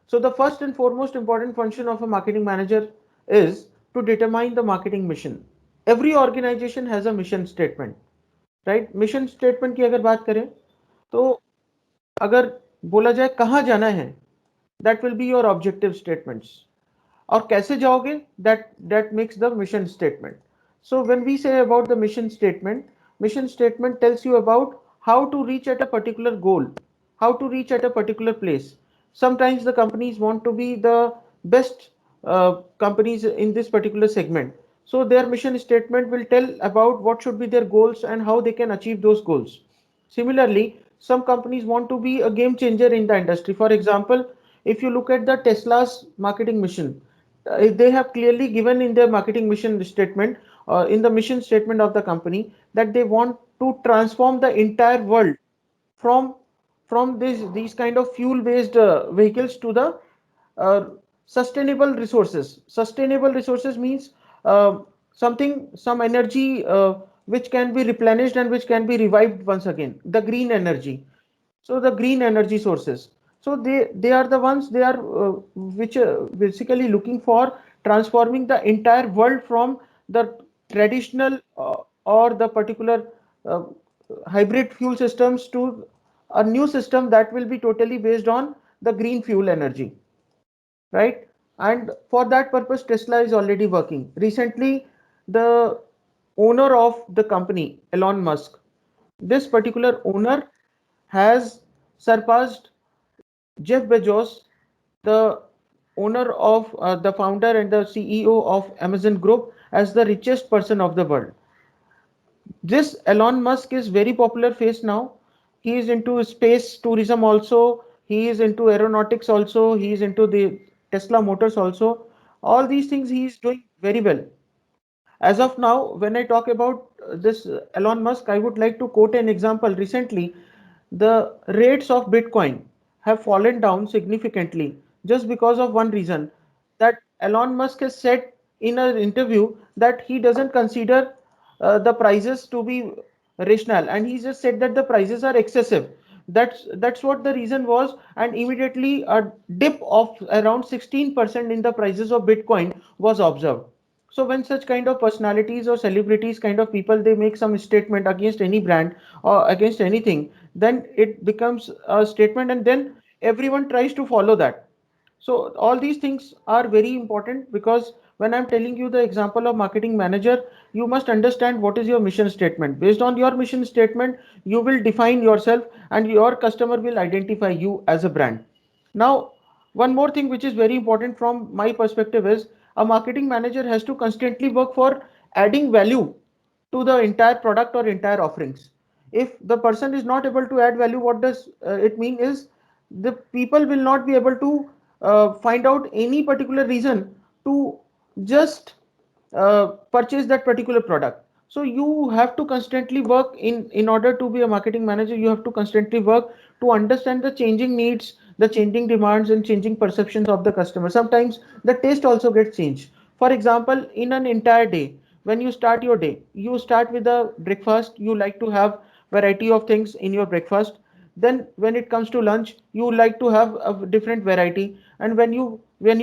So the first and foremost important function of a marketing manager is to determine the marketing mission. Every organization has a mission statement, right? Mission statement की अगर बात करें तो अगर बोला जाए कहाँ जाना है, that will be your objective statements. और कैसे जाओगे, that makes the mission statement. So when we say about the mission statement tells you about how to reach at a particular goal, how to reach at a particular place. Sometimes the companies want to be the best companies in this particular segment, so their mission statement will tell about what should be their goals and how they can achieve those goals. Similarly, some companies want to be a game changer in the industry. For example, if you look at the Tesla's marketing mission, they have clearly given in their marketing mission statement, in the mission statement of the company, that they want to transform the entire world from these kind of fuel based vehicles to the uh, sustainable resources. Sustainable resources means some energy which can be replenished and which can be revived once again, the green energy. So the green energy sources, so they are the ones, they are which basically looking for transforming the entire world from the traditional or the particular uh, hybrid fuel systems to a new system that will be totally based on the green fuel energy, right? And for that purpose, Tesla is already working. Recently, the owner of the company, Elon Musk, this particular owner has surpassed Jeff Bezos, the owner of the founder and the CEO of Amazon Group, as the richest person of the world. This Elon Musk is very popular face now. He is into space tourism also. He is into aeronautics also. He is into the Tesla Motors also. All these things he is doing very well. As of now, when I talk about this Elon Musk, I would like to quote an example. Recently, the rates of Bitcoin have fallen down significantly just because of one reason, that Elon Musk has said in an interview that he doesn't consider the prices to be rational, and he just said that the prices are excessive. That's what the reason was, and immediately a dip of around 16% in the prices of Bitcoin was observed. So when such kind of personalities or celebrities kind of people, they make some statement against any brand or against anything, then it becomes a statement and then everyone tries to follow that. So all these things are very important, because when I'm telling you the example of marketing manager, you must understand what is your mission statement. Based on your mission statement, you will define yourself and your customer will identify you as a brand. Now, one more thing which is very important from my perspective is a marketing manager has to constantly work for adding value to the entire product or entire offerings. If the person is not able to add value, what does it mean is the people will not be able to find out any particular reason to just purchase that particular product. So you have to constantly work in order to be a marketing manager. You have to constantly work to understand the changing needs, the changing demands, and changing perceptions of the customer. Sometimes the taste also gets changed. For example, in an entire day, when you start your day, you start with a breakfast. You like to have variety of things in your breakfast. Then when it comes to lunch, you like to have a different variety. And when you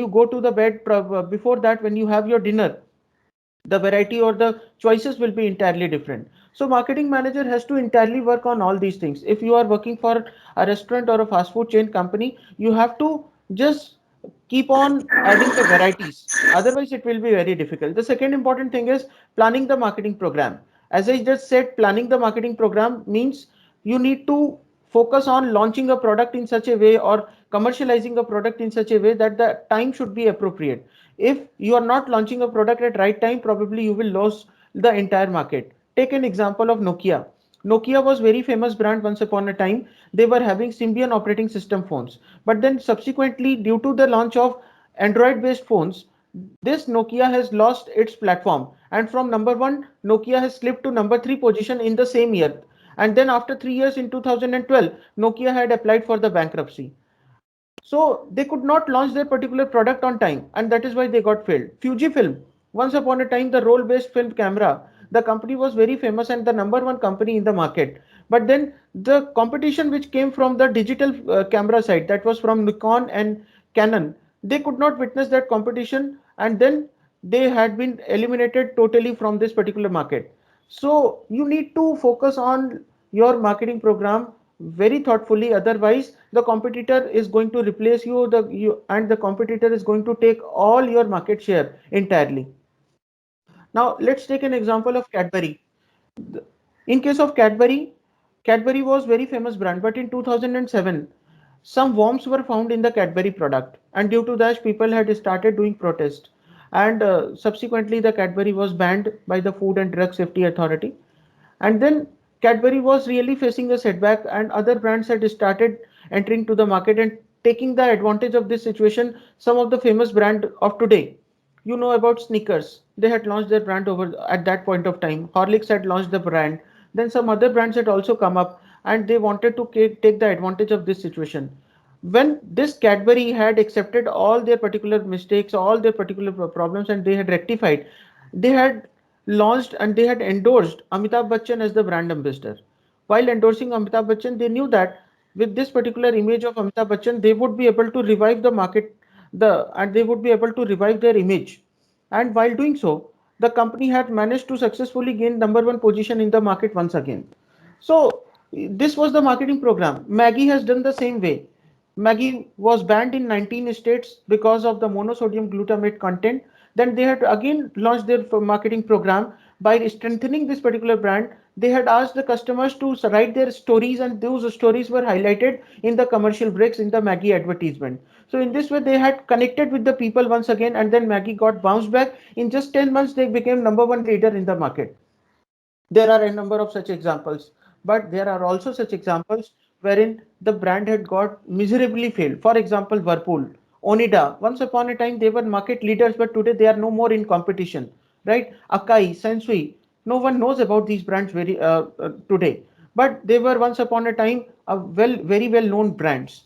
go to the bed, before that, when you have your dinner, the variety or the choices will be entirely different. So marketing manager has to entirely work on all these things. If you are working for a restaurant or a fast food chain company, you have to just keep on adding the varieties, otherwise it will be very difficult. The second important thing is planning the marketing program. As I just said, planning the marketing program means you need to focus on launching a product in such a way or commercializing a product in such a way that the time should be appropriate. If you are not launching a product at right time, probably you will lose the entire market. Take an example of Nokia. Nokia was very famous brand once upon a time. They were having Symbian operating system phones, but then subsequently, due to the launch of Android based phones, this Nokia has lost its platform, and from number 1 Nokia has slipped to number 3 position in the same year. And then after 3 years, in 2012, Nokia had applied for the bankruptcy. So they could not launch their particular product on time, and that is why they got failed. Fujifilm, once upon a time, the roll-based film camera, the company was very famous and the number one company in the market. But then the competition which came from the digital camera side, that was from Nikon and Canon, they could not witness that competition, and then they had been eliminated totally from this particular market. So you need to focus on your marketing program very thoughtfully, otherwise the competitor is going to replace you, and the competitor is going to take all your market share entirely. Now let's take an example of Cadbury. In case of Cadbury, Cadbury was very famous brand, but in 2007, some worms were found in the Cadbury product, and due to that, people had started doing protest, and subsequently, the Cadbury was banned by the Food and Drug Safety Authority. And then Cadbury was really facing a setback, and other brands had started entering to the market and taking the advantage of this situation. Some of the famous brand of today, you know about Snickers. They had launched their brand over at that point of time. Horlicks had launched the brand. Then some other brands had also come up, and they wanted to take the advantage of this situation. When this Cadbury had accepted all their particular mistakes, all their particular problems, and they had rectified, they had launched and they had endorsed Amitabh Bachchan as the brand ambassador. While endorsing Amitabh Bachchan, they knew that with this particular image of Amitabh Bachchan, they would be able to revive the market, and they would be able to revive their image. And while doing so, the company had managed to successfully gain number one position in the market once again. So this was the marketing program. Maggie has done the same way. Maggie was banned in 19 states because of the monosodium glutamate content. Then they had again launched their marketing program by strengthening this particular brand. They had asked the customers to write their stories, and those stories were highlighted in the commercial breaks in the Maggie advertisement. So in this way, they had connected with the people once again, and then Maggie got bounced back. In just 10 months, they became number one leader in the market. There are a number of such examples, but there are also such examples wherein the brand had got miserably failed. For example, Whirlpool, Onida. Once upon a time, they were market leaders, but today they are no more in competition, right? Akai, Sensui. No one knows about these brands today, but they were once upon a time very well known brands.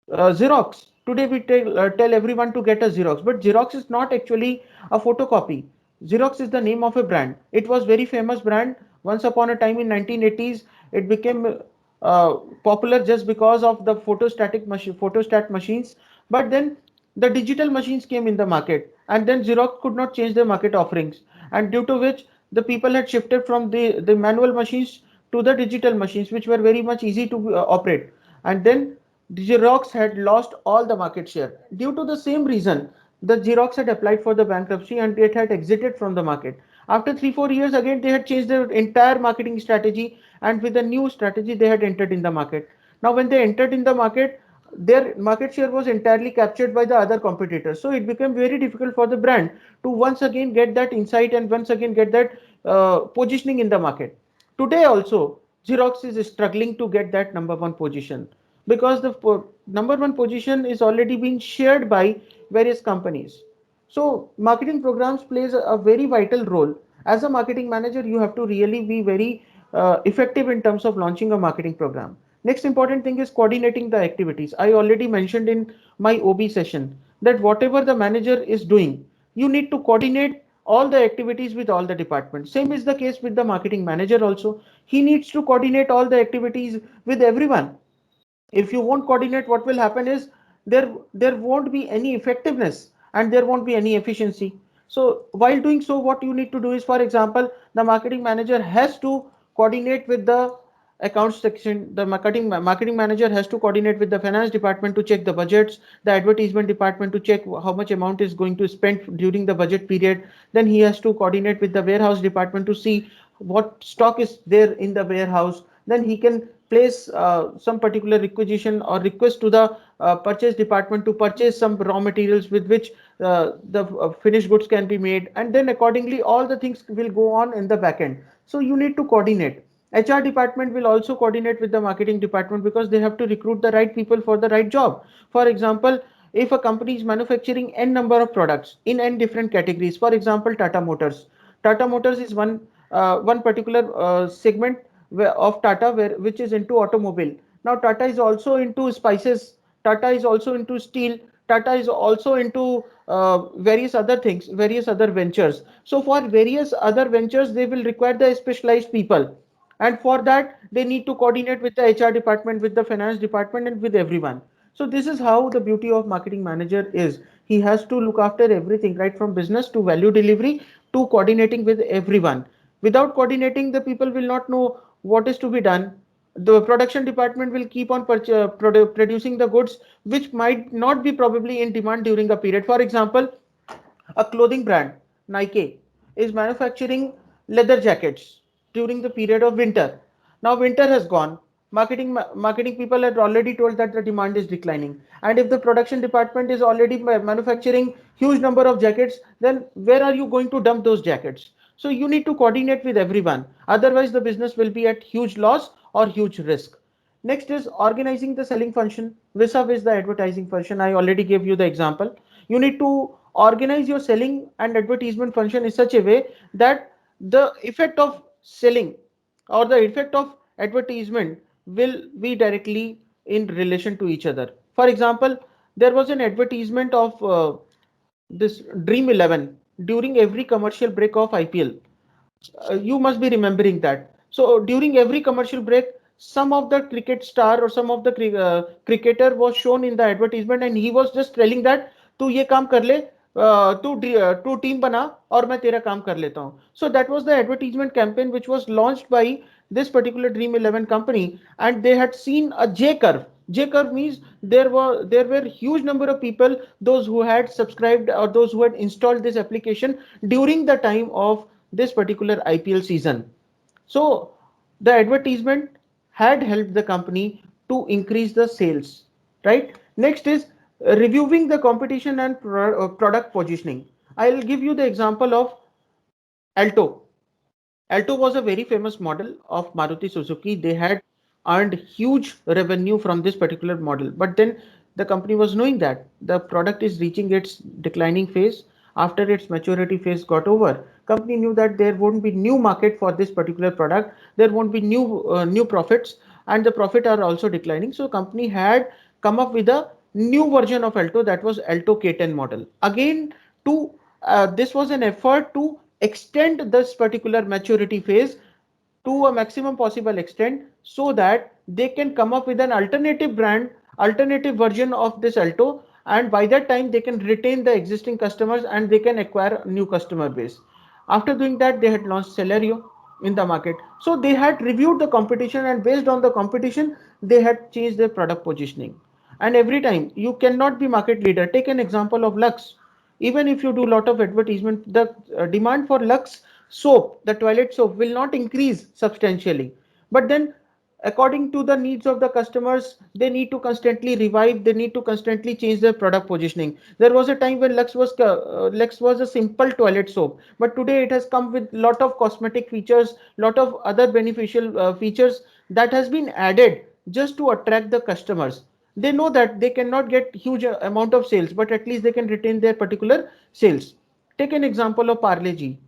Xerox. Today we tell everyone to get a Xerox, but Xerox is not actually a photocopy. Xerox is the name of a brand. It was very famous brand once upon a time in 1980s. It became popular just because of the photostat machines. But then the digital machines came in the market, and then Xerox could not change their market offerings, and due to which the people had shifted from the manual machines to the digital machines, which were very much easy to operate. And then Xerox had lost all the market share. Due to the same reason, the Xerox had applied for the bankruptcy and it had exited from the market. After 3-4 years, again they had changed their entire marketing strategy, and with a new strategy, they had entered in the market. Now, when they entered in the market, their market share was entirely captured by the other competitors. So it became very difficult for the brand to once again get that insight and once again get that positioning in the market. Today also, Xerox is struggling to get that number one position because the number one position is already being shared by various companies. So marketing programs plays a very vital role. As a marketing manager, you have to really be very effective in terms of launching a marketing program. Next important thing is coordinating the activities. I already mentioned in my OB session that whatever the manager is doing, you need to coordinate all the activities with all the departments. Same is the case with the marketing manager also. He needs to coordinate all the activities with everyone. If you won't coordinate, what will happen is there won't be any effectiveness and there won't be any efficiency. So while doing so, what you need to do is, for example, the marketing manager has to coordinate with the accounts section. The marketing manager has to coordinate with the finance department to check the budgets, the advertisement department to check how much amount is going to spend during the budget period. Then he has to coordinate with the warehouse department to see what stock is there in the warehouse. Then he can place some particular requisition or request to the purchase department to purchase some raw materials with which the finished goods can be made, and then accordingly all the things will go on in the back end. So you need to coordinate. HR department will also coordinate with the marketing department because they have to recruit the right people for the right job. For example, if a company is manufacturing n number of products in n different categories, for example, Tata Motors is one particular segment of Tata which is into automobile. Now Tata is also into spices, Tata is also into steel, Tata is also into various other things, various other ventures. So for various other ventures, they will require the specialized people. And for that, they need to coordinate with the HR department, with the finance department, and with everyone. So this is how the beauty of marketing manager is. He has to look after everything, right from business to value delivery to coordinating with everyone. Without coordinating, the people will not know what is to be done. The production department will keep on producing the goods which might not be probably in demand during a period. For example, a clothing brand, Nike, is manufacturing leather jackets during the period of winter. Now winter has gone. Marketing people had already told that the demand is declining. And if the production department is already manufacturing huge number of jackets, then where are you going to dump those jackets? So you need to coordinate with everyone. Otherwise, the business will be at huge loss or huge risk. Next is organizing the selling function vis-a-vis the advertising function. I already gave you the example. You need to organize your selling and advertisement function in such a way that the effect of selling or the effect of advertisement will be directly in relation to each other. For example, there was an advertisement of this Dream 11 during every commercial break of IPL. You must be remembering that. So during every commercial break, some of the cricket star or some of the cricketer was shown in the advertisement, and he was just telling that तू ये काम कर ले, तू team बना और मैं तेरा काम कर लेता हूँ. So that was the advertisement campaign which was launched by this particular Dream 11 company, and they had seen a J curve. J curve means there were huge number of people, those who had subscribed or those who had installed this application during the time of this particular IPL season. So the advertisement had helped the company to increase the sales, right? Next is reviewing the competition and product positioning. I'll give you the example of Alto. Alto was a very famous model of Maruti Suzuki. They had earned huge revenue from this particular model. But then the company was knowing that the product is reaching its declining phase. After its maturity phase got over, company knew that there won't be new market for this particular product. There won't be new profits, and the profit are also declining. So company had come up with a new version of Alto, that was Alto K10 model. Again, to this was an effort to extend this particular maturity phase to a maximum possible extent so that they can come up with an alternative brand, alternative version of this Alto, and by that time they can retain the existing customers and they can acquire new customer base. After doing that, they had launched Celerio in the market. So they had reviewed the competition, and based on the competition, they had changed their product positioning. And every time you cannot be market leader. Take an example of Lux. Even if you do a lot of advertisement, the demand for Lux soap, the toilet soap, will not increase substantially. But then according to the needs of the customers, they need to constantly revive, they need to constantly change their product positioning. There was a time when Lux was a simple toilet soap, but today it has come with lot of cosmetic features, lot of other beneficial features that has been added just to attract the customers. They know that they cannot get huge amount of sales, but at least they can retain their particular sales. Take an example of Parle G.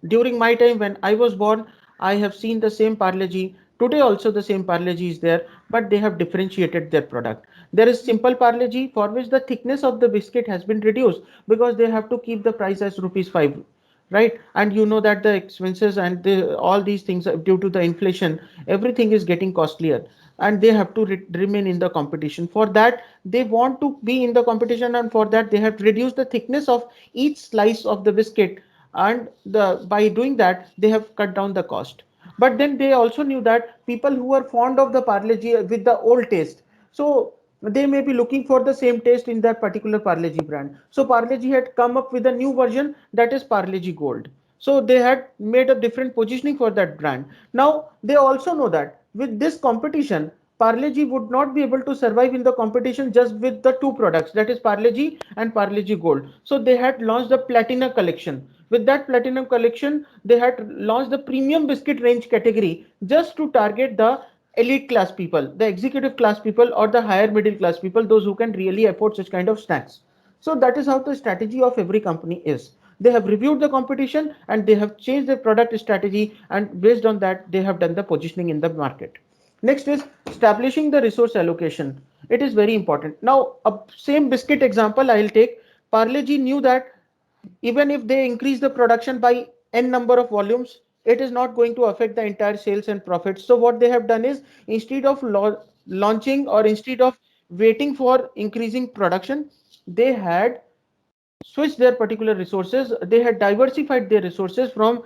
During my time when I was born, I have seen the same Parle-G. Today also the same Parle-G is there, but they have differentiated their product. There is simple Parle-G for which the thickness of the biscuit has been reduced because they have to keep the price as rupees 5, right? And you know that the expenses and all these things due to the inflation, everything is getting costlier, and they have to remain in the competition. For that, they want to be in the competition, and for that they have reduced the thickness of each slice of the biscuit, and by doing that they have cut down the cost. But then they also knew that people who are fond of the Parle-G with the old taste, so they may be looking for the same taste in that particular Parle-G brand. So Parle-G had come up with a new version, that is Parle-G Gold. So they had made a different positioning for that brand. Now they also know that with this competition, Parle-G would not be able to survive in the competition just with the two products, that is Parle-G and Parle-G Gold. So they had launched the Platina collection. With that Platinum collection, they had launched the premium biscuit range category just to target the elite class people, the executive class people, or the higher middle class people, those who can really afford such kind of snacks. So that is how the strategy of every company is. They have reviewed the competition and they have changed their product strategy, and based on that they have done the positioning in the market. Next is establishing the resource allocation. It is very important. Now a same biscuit example I will take. Parle-G knew that even if they increase the production by n number of volumes, it is not going to affect the entire sales and profits. So what they have done is, instead of launching or instead of waiting for increasing production, they had switched their particular resources. They had diversified their resources from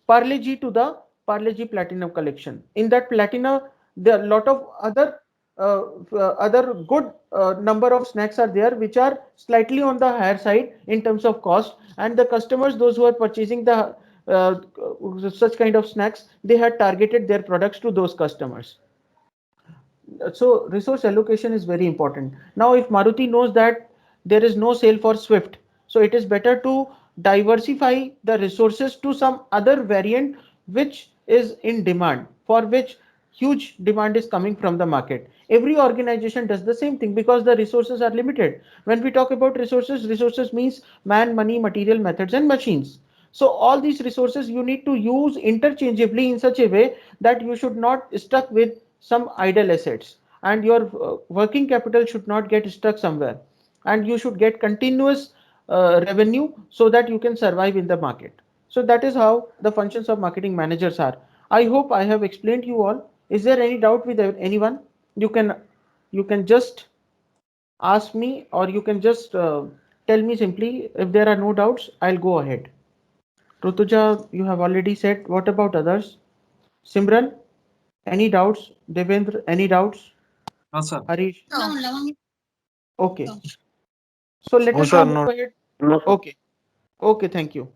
Parle G to the Parle G Platinum collection. In that Platina, there are a lot of uh, other good number of snacks are there, which are slightly on the higher side in terms of cost. And the customers, those who are purchasing the such kind of snacks, they had targeted their products to those customers. So resource allocation is very important. Now, if Maruti knows that there is no sale for Swift, so it is better to diversify the resources to some other variant which is in demand, for which huge demand is coming from the market. Every organization does the same thing because the resources are limited. When we talk about resources, resources means man, money, material, methods, and machines. So all these resources you need to use interchangeably in such a way that you should not stuck with some idle assets, and your working capital should not get stuck somewhere, and you should get continuous revenue so that you can survive in the market. So that is how the functions of marketing managers are. I hope I have explained you all. Is there any doubt with anyone? You can just ask me, or you can just tell me simply. If there are no doubts, I'll go ahead. Rutuja, you have already said. What about others? Simran, any doubts? Devendra, any doubts? No, sir. Harish? No. Okay. So let No, us now sir, move no. ahead. Okay. Okay, thank you.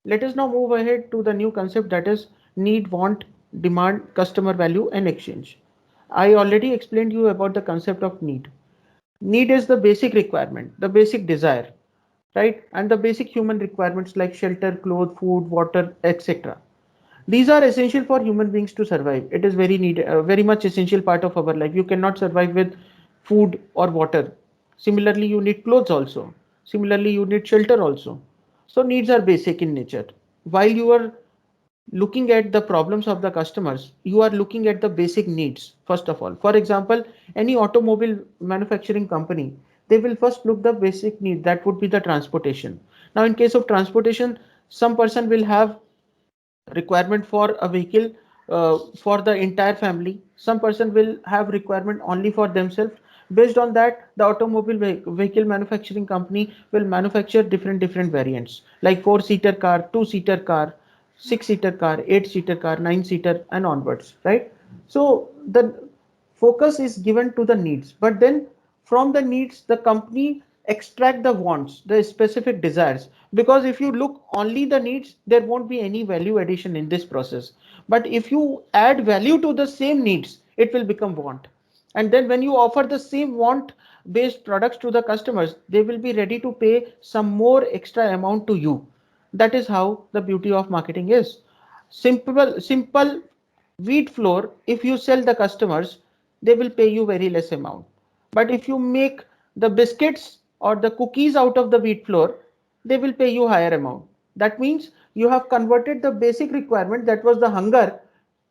Let us now move ahead to the new concept, that is need, want, demand, customer value, and exchange. I already explained you about the concept of need. Need is the basic requirement, the basic desire, right? And the basic human requirements like shelter, clothes, food, water, etc. These are essential for human beings to survive. It is very much essential part of our life. You cannot survive with food or water. Similarly, you need clothes also. Similarly, you need shelter also. So needs are basic in nature. While you are looking at the problems of the customers, you are looking at the basic needs first of all. For example, any automobile manufacturing company, they will first look the basic need, that would be the transportation. Now in case of transportation, some person will have requirement for a vehicle for the entire family. Some person will have requirement only for themselves. Based on that, the automobile vehicle manufacturing company will manufacture different variants like 4-seater car, 2-seater car, 6-seater car, 8-seater car, 9-seater, and onwards, right? So the focus is given to the needs, but then from the needs the company extract the wants, the specific desires. Because if you look only the needs, there won't be any value addition in this process. But if you add value to the same needs, it will become want. And then when you offer the same want based products to the customers, they will be ready to pay some more extra amount to you. That is how the beauty of marketing is. Simple wheat flour, if you sell the customers, they will pay you very less amount. But if you make the biscuits or the cookies out of the wheat flour, they will pay you higher amount. That means you have converted the basic requirement, that was the hunger,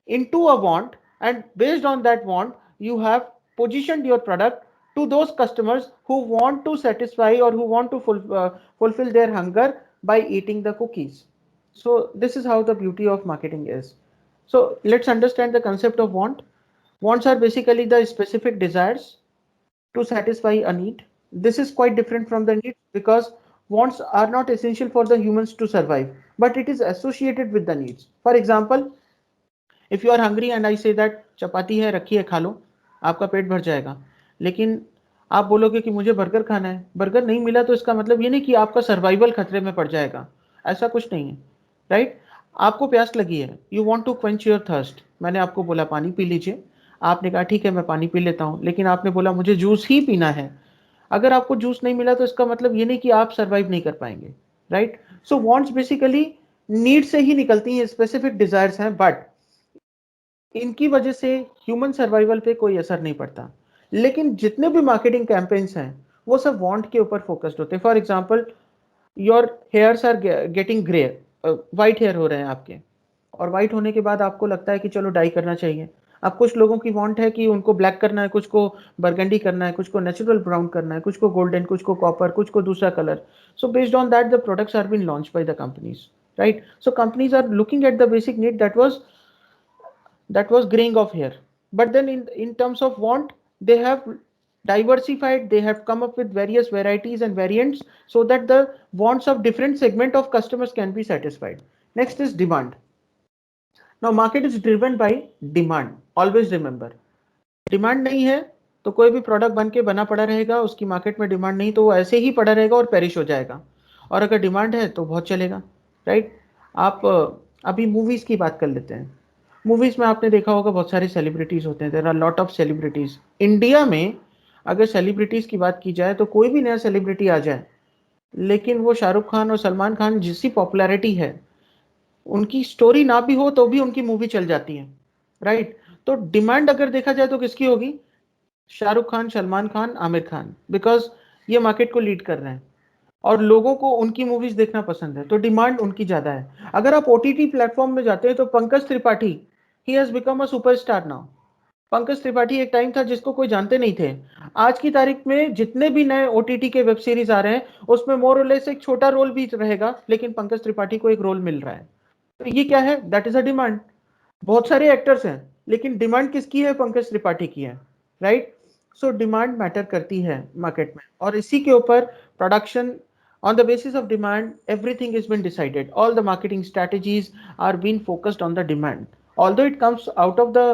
into a want, and based on that want you have positioned your product to those customers who want to satisfy or who want to fulfill their hunger by eating the cookies. So this is how the beauty of marketing is. So let's understand the concept of want. Wants are basically the specific desires to satisfy a need. This is quite different from the needs because wants are not essential for the humans to survive, but it is associated with the needs. For example, if you are hungry and I say that चपाती है रखी है खा लो, आपका पेट भर जाएगा. लेकिन आप बोलोगे कि मुझे बर्गर खाना है, बर्गर नहीं मिला तो इसका मतलब ये नहीं कि आपका सर्वाइवल खतरे में पड़ जाएगा. ऐसा कुछ नहीं है, राइट? आपको प्यास लगी है, you want to quench your thirst. मैंने आपको बोला पानी पी लीजिए, आपने कहा ठीक है मैं पानी पी लेता हूँ, लेकिन आपने बोला मुझे जूस ही पीना है. अगर आपको जूस नहीं मिला तो इसका मतलब ये नहीं कि आप सर्वाइव नहीं कर पाएंगे, राइट? सो वांट्स बेसिकली नीड से ही निकलती हैं, स्पेसिफिक डिजायर्स हैं, बट इनकी वजह से ह्यूमन सर्वाइवल पे कोई असर नहीं पड़ता. लेकिन जितने भी मार्केटिंग कैंपेन्स हैं वो सब वांट के ऊपर फोकस्ड होते हैं. For example, your hairs are getting grey, white hair हो रहे हैं आपके, और वाइट होने के बाद आपको लगता है कि चलो डाई करना चाहिए. अब कुछ लोगों की वांट है कि उनको ब्लैक करना है, कुछ को बरगंडी करना है, कुछ को नेचुरल ब्राउन करना है, कुछ को गोल्डन, कुछ को कॉपर, कुछ को दूसरा colour. So based on that the products are been launch by the companies, right? So companies are looking at the basic need, that was graying of hair. But then in terms of want, they have diversified, they have come up with various varieties and variants so that the wants of different segment of customers can be satisfied. Next is demand. Now market is driven by demand. Always remember, demand नहीं है तो कोई भी product बन के बना पड़ा रहेगा, उसकी मार्केट में डिमांड नहीं तो वो ऐसे ही पड़ा रहेगा और पेरिश हो जाएगा, और अगर डिमांड है तो बहुत चलेगा, राइट। आप अभी मूवीज की बात कर लेते हैं। मूवीज में आपने देखा होगा बहुत सारे सेलिब्रिटीज होते हैं, there are lot of celebrities India में। अगर सेलिब्रिटीज की बात की जाए तो कोई भी नया सेलिब्रिटी आ जाए, लेकिन वो शाहरुख खान और सलमान खान जिसकी पॉपुलैरिटी है, उनकी स्टोरी ना भी हो तो भी उनकी मूवी चल जाती है, राइट। तो डिमांड अगर देखा जाए तो किसकी होगी? शाहरुख खान, सलमान खान, आमिर खान, बिकॉज ये मार्केट को लीड कर रहे हैं और लोगों को उनकी मूवीज देखना पसंद है, तो डिमांड उनकी ज्यादा है। अगर आप ओटीटी प्लेटफॉर्म में जाते हैं तो Pankaj Tripathi, he has become a superstar now. Pankaj Tripathi एक टाइम था जिसको कोई जानते नहीं थे, आज की तारीख में जितने भी नए ओटीटी के वेब सीरीज आ रहे हैं उसमें मोर और लेस एक छोटा रोल भी रहेगा, लेकिन पंकज त्रिपाठी को एक रोल मिल रहा है। तो ये क्या है? That is a demand. बहुत सारे एक्टर्स हैं लेकिन डिमांड किसकी है? पंकज त्रिपाठी की है, राइट। सो डिमांड मैटर करती है मार्केट में, और इसी के ऊपर production, on the basis of demand everything has been decided, all the marketing strategies are being focused on the demand, although it comes out of the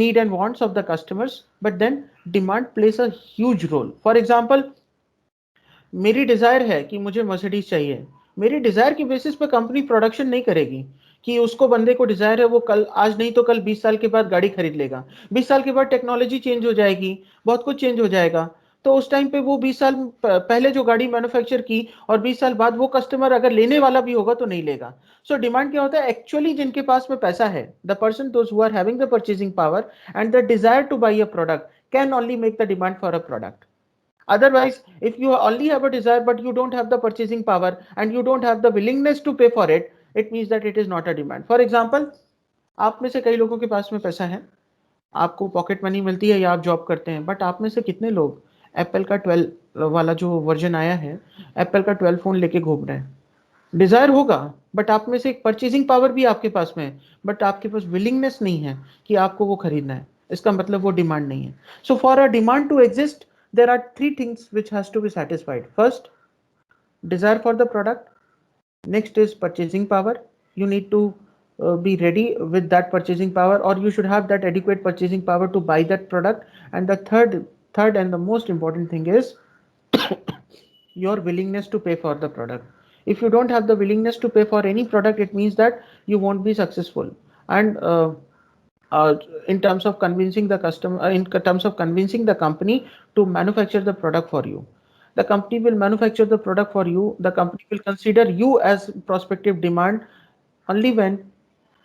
need and wants of the customers, but then demand plays a huge role. For example, मेरी Dzire है कि मुझे Mercedes चाहिए, मेरी Dzire की basis पे company production नहीं करेगी कि उसको बंदे को डिजायर है वो कल, आज नहीं तो कल 20 साल के बाद गाड़ी खरीद लेगा। 20 साल के बाद टेक्नोलॉजी चेंज हो जाएगी, बहुत कुछ चेंज हो जाएगा, तो उस टाइम पे वो 20 साल पहले जो गाड़ी मैन्युफैक्चर की और 20 साल बाद वो कस्टमर अगर लेने वाला भी होगा तो नहीं लेगा। सो डिमांड क्या होता है? एक्चुअली जिनके पास में पैसा है, the person those who are having the purchasing power and the desire to buy a product can only make the demand for a product. Otherwise, if you only have a desire but you don't have the purchasing power and you don't have the willingness to pay for it, it means that it is not a demand. For example, आप में से कई लोगों के पास में पैसा है, आपको पॉकेट मनी मिलती है या आप जॉब करते हैं, बट आप में से कितने लोग एप्पल का 12 वाला जो वर्जन आया है, एप्पल का 12 फोन लेके घूम रहे हैं? डिजायर होगा, बट आप में से एक परचेजिंग पावर भी आपके पास में है, बट आपके पास विलिंगनेस नहीं है कि आपको वो खरीदना है, इसका मतलब वो डिमांड नहीं है। So for a demand to exist there are three things which has to be satisfied. First, desire for the product. Next is purchasing power. You need to be ready with that purchasing power, or you should have that adequate purchasing power to buy that product. And the third and the most important thing is your willingness to pay for the product. If you don't have the willingness to pay for any product, it means that you won't be successful. And uh, in terms of convincing the customer, in terms of convincing the company to manufacture the product for you, the company will manufacture the product for you. The company will consider you as prospective demand only when,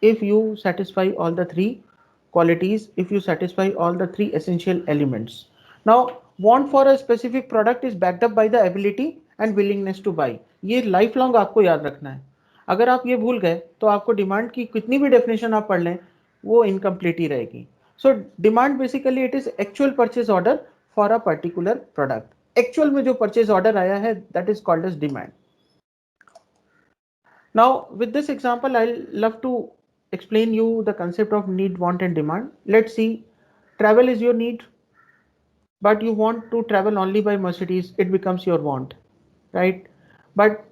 if you satisfy all the three qualities, if you satisfy all the three essential elements. Now want for a specific product is backed up by the ability and willingness to buy. ये life long आपको याद रखना है। अगर आप ये भूल गए तो आपको डिमांड की कितनी भी डेफिनेशन आप पढ़ लें वो इनकम्प्लीट ही रहेगी। So demand basically it is actual purchase order for a particular product. Actual में जो परचेज ऑर्डर आया है that is called as demand. Now with this example I'll love to explain you the concept of need, want and demand. Let's see, travel is your need, but you want to travel only by Mercedes, it becomes your want, right? But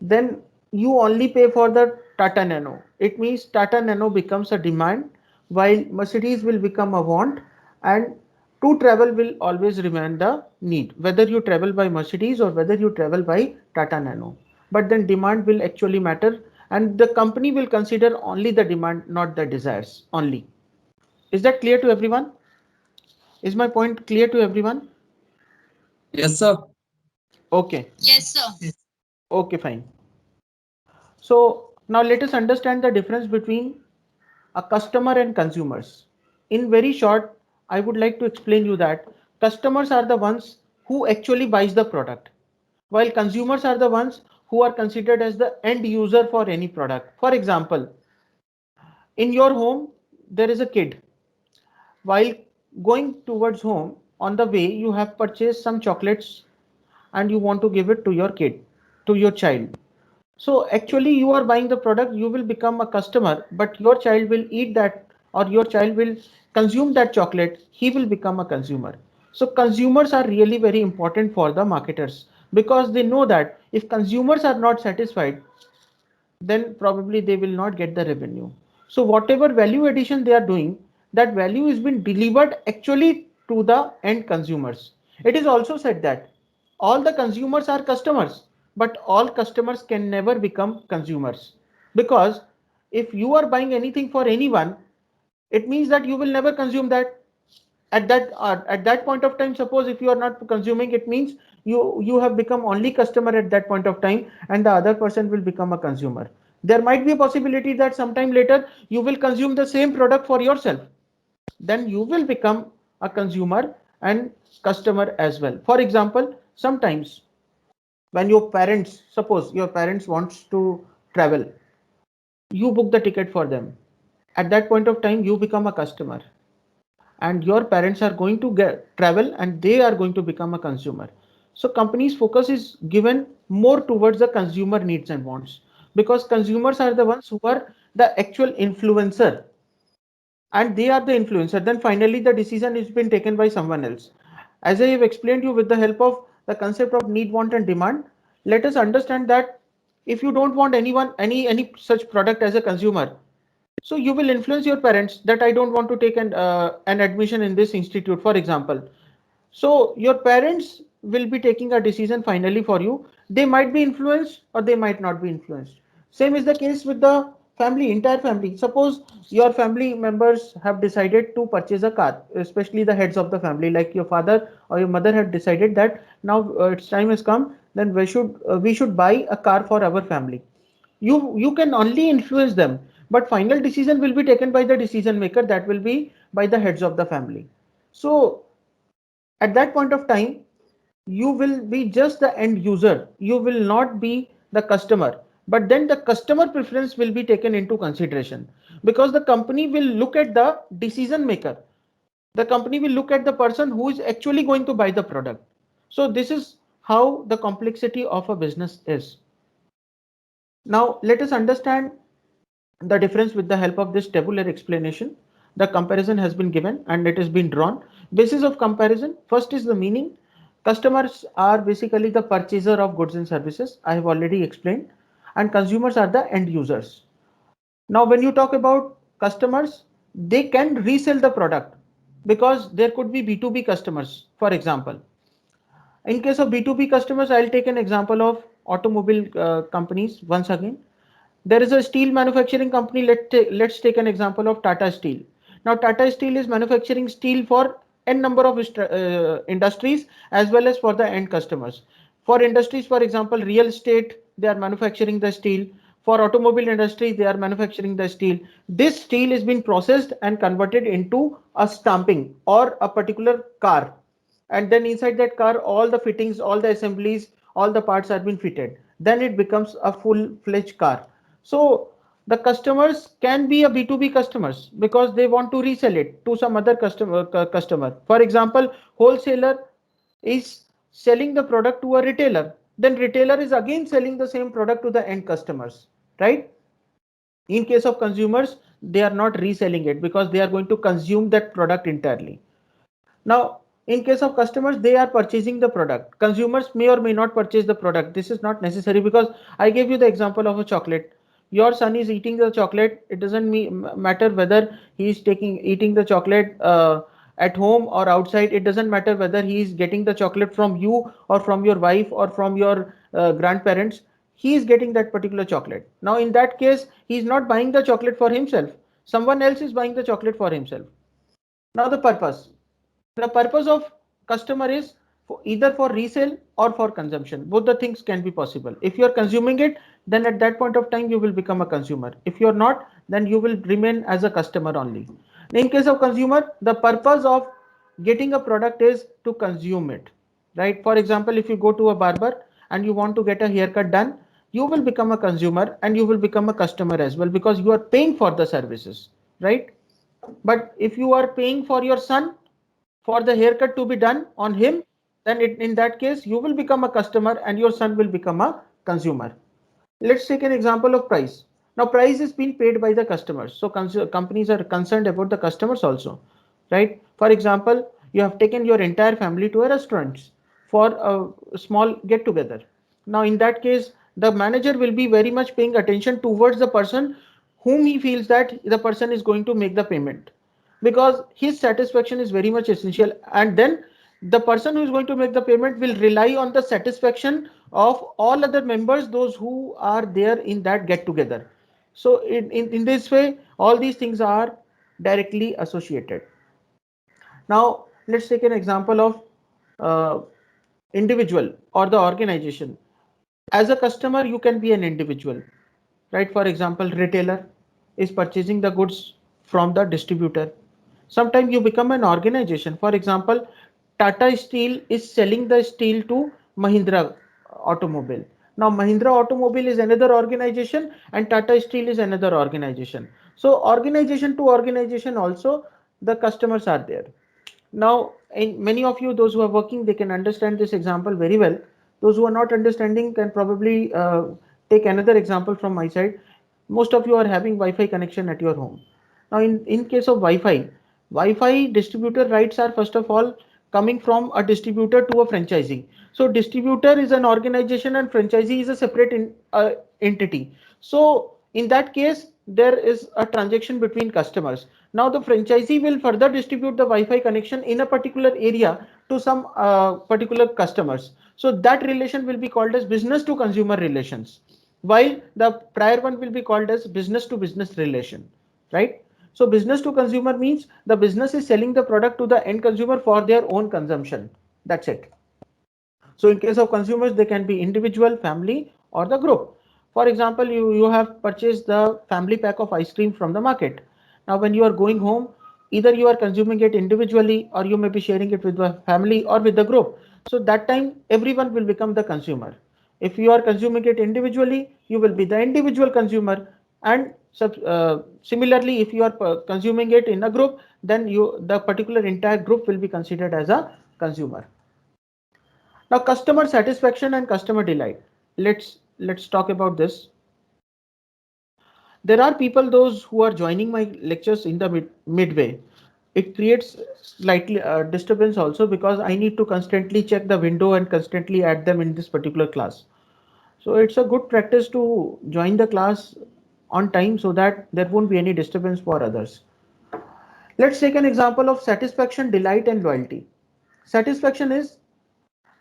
then you only pay for the Tata Nano, it means Tata Nano becomes a demand while Mercedes will become a want, and to travel will always remain the need, whether you travel by Mercedes or whether you travel by Tata Nano. But then demand will actually matter, and the company will consider only the demand, not the desires only. Is that clear to everyone? Is my point clear to everyone? Yes, sir. Okay. Yes, sir. Okay, fine. So now let us understand the difference between a customer and consumers. In very short, I would like to explain you that customers are the ones who actually buys the product, while consumers are the ones who are considered as the end user for any product. For example, in your home, there is a kid. While going towards home, on the way, you have purchased some chocolates and you want to give it to your kid, to your child. So actually you are buying the product, you will become a customer, but your child will eat that or your child will consume that chocolate, he will become a consumer. So consumers are really very important for the marketers because they know that if consumers are not satisfied, then probably they will not get the revenue. So whatever value addition they are doing, that value is being delivered actually to the end consumers. It is also said that all the consumers are customers, but all customers can never become consumers, because if you are buying anything for anyone, it means that you will never consume that. At that point of time, suppose if you are not consuming, it means you have become only customer at that point of time, and the other person will become a consumer. There might be a possibility that sometime later you will consume the same product for yourself, then you will become a consumer and customer as well. For example, sometimes when your parents, suppose your parents wants to travel, you book the ticket for them. At that point of time you become a customer, and your parents are going to get travel and they are going to become a consumer. So companies focus is given more towards the consumer needs and wants, because consumers are the ones who are the actual influencer, and they are the influencer. Then finally the decision is been taken by someone else. As I have explained you with the help of the concept of need, want and demand, let us understand that if you don't want anyone any such product as a consumer, so you will influence your parents that I don't want to take an admission in this institute, for example. So your parents will be taking a decision finally for you. They might be influenced or they might not be influenced. Same is the case with the family, entire family. Suppose your family members have decided to purchase a car, especially the heads of the family, like your father or your mother have decided that now its time has come, then we should buy a car for our family. You can only influence them, but final decision will be taken by the decision maker, that will be by the heads of the family. So at that point of time you will be just the end user, you will not be the customer. But then the customer preference will be taken into consideration, because the company will look at the decision maker, the company will look at the person who is actually going to buy the product. So this is how the complexity of a business is. Now let us understand the difference with the help of this tabular explanation. The comparison has been given and it has been drawn. Basis of comparison, first is the meaning. Customers are basically the purchaser of goods and services, I have already explained, and consumers are the end users. Now when you talk about customers, they can resell the product, because there could be B2B customers. For example, in case of B2B customers, I'll take an example of automobile companies once again. There is a steel manufacturing company. Let's take an example of Tata Steel. Now Tata Steel is manufacturing steel for n number of industries as well as for the end customers. For industries, for example, real estate, they are manufacturing the steel. For automobile industry, they are manufacturing the steel. This steel is being processed and converted into a stamping or a particular car, and then inside that car all the fittings, all the assemblies, all the parts are been fitted, then it becomes a full-fledged car. So the customers can be a B2B customers because they want to resell it to some other customer. For example, wholesaler is selling the product to a retailer, then retailer is again selling the same product to the end customers, right? In case of consumers, they are not reselling it because they are going to consume that product entirely. Now, in case of customers, they are purchasing the product. Consumers may or may not purchase the product. This is not necessary, because I gave you the example of a chocolate. Your son is eating the chocolate. It doesn't matter whether he is eating the chocolate at home or outside. It doesn't matter whether he is getting the chocolate from you or from your wife or from your grandparents. He is getting that particular chocolate. Now, in that case, he is not buying the chocolate for himself. Someone else is buying the chocolate for himself. Now, the purpose of customer is either for resale or for consumption. Both the things can be possible. If you are consuming it, then at that point of time you will become a consumer. If you are not, then you will remain as a customer only. In case of consumer, the purpose of getting a product is to consume it, right? For example, if you go to a barber and you want to get a haircut done, you will become a consumer and you will become a customer as well, because you are paying for the services, right? But if you are paying for your son for the haircut to be done on him, then in that case you will become a customer and your son will become a consumer. Let's take an example of price. Now price is being paid by the customers, so companies are concerned about the customers also, right? For example, You have taken your entire family to a restaurant for a small get together. Now in that case, the manager will be very much paying attention towards the person whom he feels that the person is going to make the payment, because his satisfaction is very much essential. And then the person who is going to make the payment will rely on the satisfaction of all other members, those who are there in that get together. So in this way, all these things are directly associated. Now let's take an example of uh, individual or the organization. As a customer, you can be an individual, right? For example, retailer is purchasing the goods from the distributor. Sometimes you become an organization. For example, Tata Steel is selling the steel to Mahindra Automobile. Now Mahindra Automobile is another organization and Tata Steel is another organization. So organization to organization also, the customers are there. Now, in many of you, those who are working, they can understand this example very well. Those who are not understanding can probably take another example from my side. Most of you are having Wi-Fi connection at your home. Now, in case of Wi-Fi distributor rights are first of all coming from a distributor to a franchisee. So distributor is an organization and franchisee is a separate entity. So in that case, there is a transaction between customers. Now the franchisee will further distribute the Wi-Fi connection in a particular area to some particular customers. So that relation will be called as business to consumer relations, while the prior one will be called as business to business relation, right? So business to consumer means the business is selling the product to the end consumer for their own consumption. That's it. So in case of consumers, they can be individual, family, or the group. For example, you have purchased the family pack of ice cream from the market. Now, when you are going home, either you are consuming it individually or you may be sharing it with the family or with the group. So that time, everyone will become the consumer. If you are consuming it individually, you will be the individual consumer. And similarly, if you are consuming it in a group, then the particular entire group will be considered as a consumer. Now, customer satisfaction and customer delight. Let's talk about this. There are people, those who are joining my lectures in the midway. It creates slightly disturbance also, because I need to constantly check the window and constantly add them in this particular class. So it's a good practice to join the class on time so that there won't be any disturbance for others. Let's take an example of satisfaction, delight, and loyalty. Satisfaction is,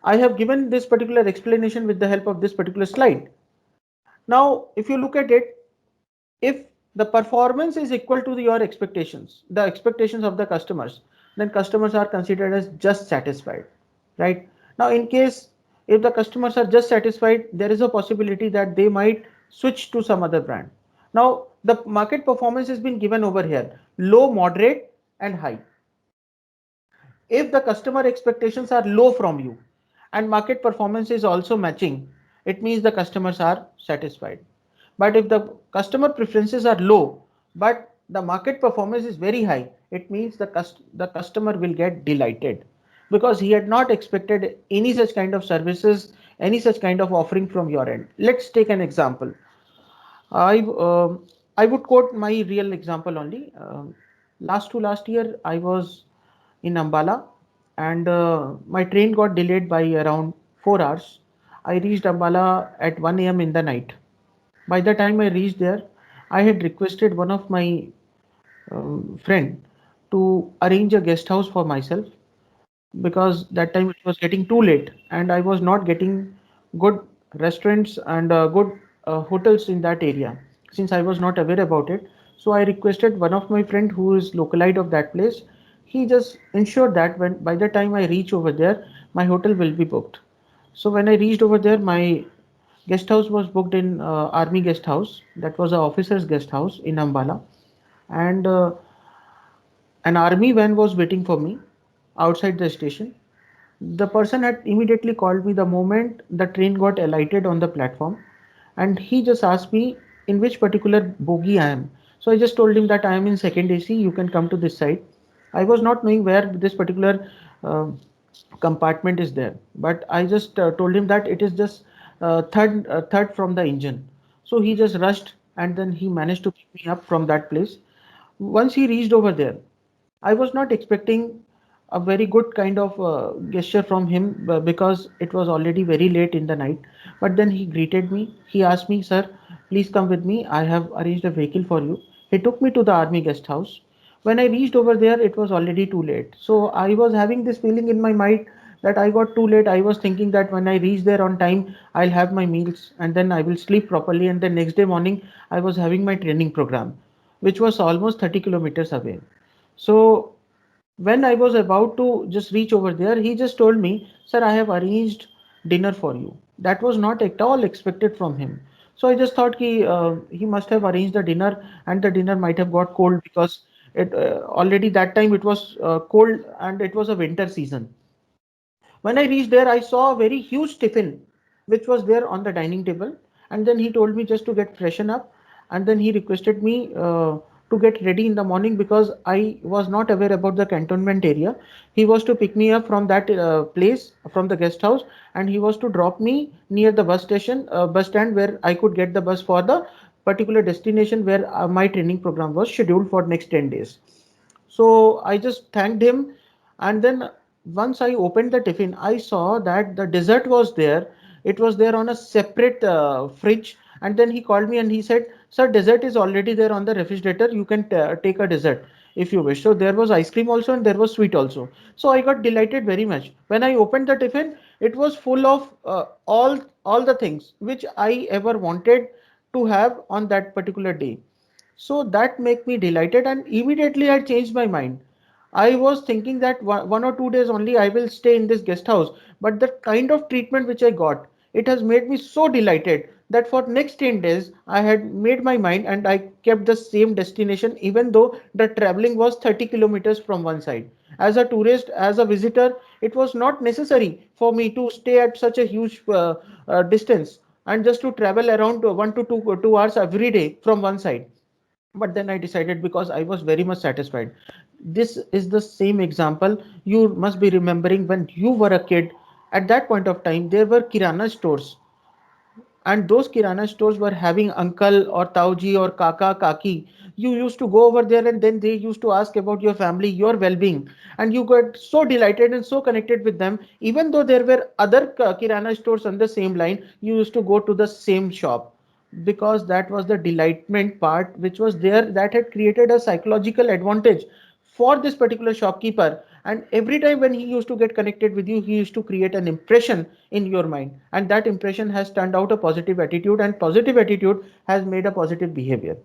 I have given this particular explanation with the help of this particular slide. Now, if you look at it, if the performance is equal to your expectations, the expectations of the customers, then customers are considered as just satisfied, right? Now, in case if the customers are just satisfied, there is a possibility that they might switch to some other brand. Now, the market performance has been given over here: low, moderate, and high. If the customer expectations are low from you and market performance is also matching, it means the customers are satisfied. But if the customer preferences are low but the market performance is very high, it means the customer will get delighted, because he had not expected any such kind of services, any such kind of offering from your end. Let's take an example. I I would quote my real example only. Last year I was in Ambala, and my train got delayed by around 4 hours. I reached Ambala at 1 a.m. in the night. By the time I reached there, I had requested one of my friend to arrange a guest house for myself, because that time it was getting too late and I was not getting good restaurants and good hotels in that area, since I was not aware about it. So I requested one of my friend who is localite of that place. He just ensured that when by the time I reach over there, my hotel will be booked. So when I reached over there, my guest house was booked in Army Guest House. That was a officer's guest house in Ambala, and an army van was waiting for me outside the station. The person had immediately called me the moment the train got alighted on the platform, and he just asked me in which particular bogie I am. So I just told him that I am in second AC, you can come to this side. I was not knowing where this particular uh, compartment is there, but I just told him that it is just third from the engine. So he just rushed and then he managed to pick me up from that place. Once he reached over there, I was not expecting a very good kind of gesture from him, because it was already very late in the night. But then he greeted me. He asked me, sir, please come with me, I have arranged a vehicle for you. He took me to the army guest house. When I reached over there, it was already too late. So I was having this feeling in my mind that I got too late. I was thinking that when I reach there on time, I'll have my meals and then I will sleep properly, and the next day morning I was having my training program, which was almost 30 kilometers away. So when I was about to just reach over there, he just told me, sir, I have arranged dinner for you. That was not at all expected from him. So I just thought he must have arranged the dinner, and the dinner might have got cold because it already that time it was cold and it was a winter season. When I reached there, I saw a very huge tiffin which was there on the dining table. And then he told me just to get freshen up. And then he requested me to get ready in the morning because I was not aware about the cantonment area. He was to pick me up from that place, from the guest house, and he was to drop me near the bus station, bus stand, where I could get the bus for the particular destination where my training program was scheduled for next 10 days. So I just thanked him, and then once I opened the tiffin, I saw that the dessert was there. It was there on a separate fridge. And then he called me and he said, sir, dessert is already there on the refrigerator. You can take a dessert if you wish. So there was ice cream also and there was sweet also. So I got delighted very much. When I opened the tiffin, it was full of all the things which I ever wanted to have on that particular day. So that made me delighted, and immediately I changed my mind. I was thinking that 1 or 2 days only I will stay in this guest house, but the kind of treatment which I got, it has made me so delighted that for next 10 days I had made my mind and I kept the same destination, even though the traveling was 30 kilometers from one side. As a tourist, as a visitor, it was not necessary for me to stay at such a huge distance and just to travel around 1 to 2 hours every day from one side. But then I decided, because I was very much satisfied. This is the same example you must be remembering when you were a kid. At that point of time, there were kirana stores, and those kirana stores were having uncle or tauji or kaka kaki. You used to go over there and then they used to ask about your family, your well-being, and you got so delighted and so connected with them. Even though there were other kirana stores on the same line, you used to go to the same shop, because that was the delightment part which was there, that had created a psychological advantage for this particular shopkeeper. And every time when he used to get connected with you, he used to create an impression in your mind, and that impression has turned out a positive attitude, and positive attitude has made a positive behavior.